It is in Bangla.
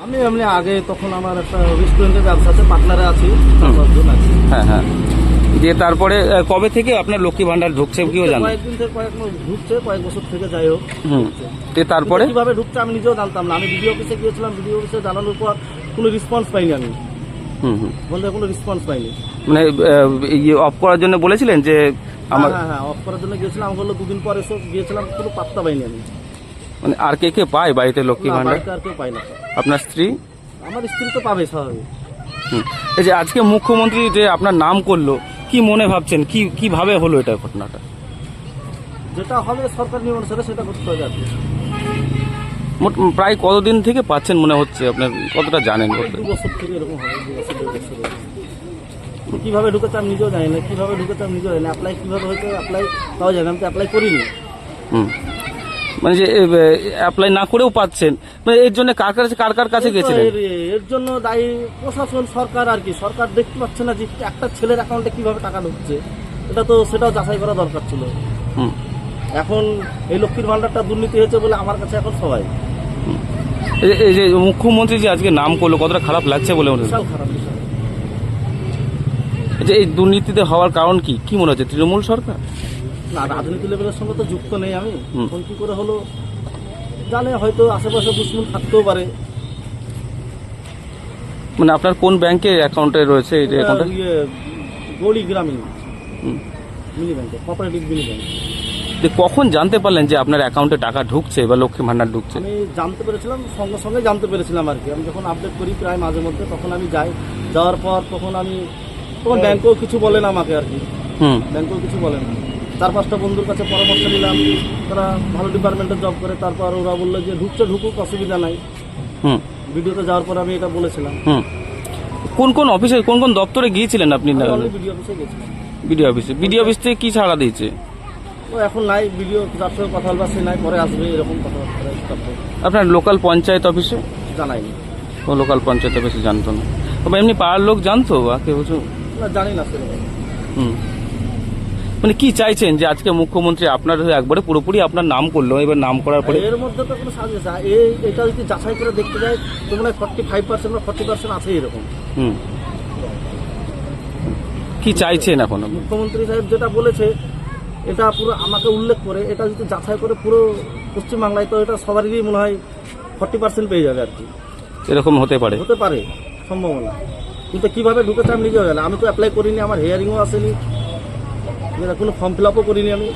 আমি এমনি আগে তখন আমার একটা রেস্টুরেন্টের ব্যবসা আছে, পার্টনারে আছি, 4-5 জন আছি। হ্যাঁ হ্যাঁ, দিয়ে তারপরে কবে থেকে আপনার লক্ষ্মী ভান্ডার ঢুকছে কিও জানেন? কয়েকদিন থেকে কয়েক মাস ঢুকছে, কয়েক বছর থেকে যাই হোক। দিয়ে তারপরে কিভাবে ঢুকছে আমি নিজেও জানতাম না। আমি বিডিও অফিসে গিয়েছিলাম, বিডিও অফিসে জানানোর পর কোনো রেসপন্স পাইনি। আমি বলতে কোনো রেসপন্স পাইনি। মানে অফ করার জন্য বলেছিলেন যে আমার? হ্যাঁ, অফ করার জন্য গিয়েছিলাম। আমি বললো 2 দিন পরে এসে গিয়েছিলাম, কোনো পাত্তা পাইনি আমি। মানে আর কে কে পায় বাড়িতে লক্ষ্মী না, ভান্ডার? বাড়িতে আর কেউ পাই না। আপনার স্ত্রী? আমার স্ত্রী তো পাবে স্বাভাবিক। এই যে আজকে মুখ্যমন্ত্রী যে আপনার নাম করলো, কি মনে ভাবছেন, কিভাবে হলো এটা ঘটনাটা? যেটা হবে সরকার নিয়ম অনুসারে সেটা করতে হবে আর কি। প্রায় কতদিন থেকে পাচ্ছেন মনে হচ্ছে, আপনার কতটা জানেন? 2 বছর থেকে এরকম হবে, 2 বছর 1.5 বছর। কিভাবে ঢুকেছে আমি নিজেও জানি না, কিভাবে ঢুকেছে আমি নিজেও জানি না। অ্যাপ্লাই কিভাবে হয়েছে, অ্যাপ্লাই তাও জানি, আমি তো অ্যাপ্লাই করিনি। মানে যে অ্যাপ্লাই না করেও পাচ্ছেন, মানে এর জন্য কার কাছে গেছিলেন? এর জন্য দায়ী প্রশাসন, সরকার আর কি। সরকার দেখতে পাচ্ছে না যে একটা ছেলের অ্যাকাউন্টে কিভাবে টাকা ঢুকছে। সেটাও যাচাই করা দরকার ছিল। এখন এই লক্ষ্মীর ভান্ডারটা দুর্নীতি হয়েছে বলে আমার কাছে এখন সবাই। এই যে মুখ্যমন্ত্রী যে আজকে নাম করলো, কতটা খারাপ লাগছে বলে মনে হচ্ছে? বিশাল খারাপ বিষয়। যে এই দুর্নীতিতে হওয়ার কারণ কি মনে হচ্ছে? তৃণমূল সরকার? না, রাজনীতি লেভেলের সঙ্গে তো যুক্ত নেই আমি। এখন কি করে হলো জানে, হয়তো আশেপাশে দুশ্মন থাকতেও পারে। মানে আপনার কোন ব্যাংকের অ্যাকাউন্টে রয়েছে এই অ্যাকাউন্টে? গৌড়ি গ্রামীণ মিনি ব্যাংকে, কোঅপারেটিভ মিনি ব্যাংক। কখন জানতে পারলেন যে আপনার অ্যাকাউন্টে টাকা ঢুকছে বা লক্ষ্মী ভান্ডার ঢুকছে? আমি জানতে পেরেছিলাম, সঙ্গে সঙ্গে জানতে পেরেছিলাম আর কি। আমি যখন আপডেট করি প্রায় মাঝে মধ্যে, তখন আমি যাওয়ার পর তখন ব্যাংকেও কিছু বলে না আমাকে আর কি। ব্যাংকেও কিছু বলে না। 4-5টা বন্ধুর কাছে পরামর্শ নিলাম, তারা ভালো ডিপার্টমেন্টে জব করে। তারপর ওরা বললো যে ঢুকুক, অসুবিধা নাই। ভিডিওতে যাওয়ার পর আমি এটা বলেছিলাম। কোন অফিসে, কোন দপ্তরে গিয়েছিলেন আপনি? ভিডিও অফিসে গেছিলাম। বিডিও অফিস থেকে কি ছাড়া দিয়েছে? ও এখন নাই, ভিডিও যার সঙ্গে কথা বলবা সে নাই, পরে আসবে, এরকম কথাবার্তা। আপনার লোকাল পঞ্চায়েত অফিসে জানাইনি। ও লোকাল পঞ্চায়েত অফিসে জানতো না? তবে এমনি পাড়ার লোক জানতো বা কেউ? না, জানি না সেরকম। মানে কি চাইছেন যে আজকে মুখ্যমন্ত্রী আপনার একবারে পুরোপুরি আপনার নাম করলো, এবার নাম করার পরে এর মধ্যে তো কোনো সাজেশন এটা যদি যাচাই করে দেখতে যায় তো মনে হয় 45% বা 40% আছে এরকম। কি চাইছেন এখন? মুখ্যমন্ত্রী সাহেব যেটা বলেছে এটা পুরো আমাকে উল্লেখ করে, এটা যদি যাচাই করে পুরো পশ্চিমবাংলায়, তো এটা সবারই মনে হয় 40% পেয়ে যাবে আর কি। এরকম হতে পারে সম্ভাবনা। কিন্তু কিভাবে ঢুকেছে আমি নিজেও জানি। আমি তো অ্যাপ্লাই করিনি, আমার হিয়ারিংও আসেনি, কোনো ফর্ম ফিল আপও করিনি আমি।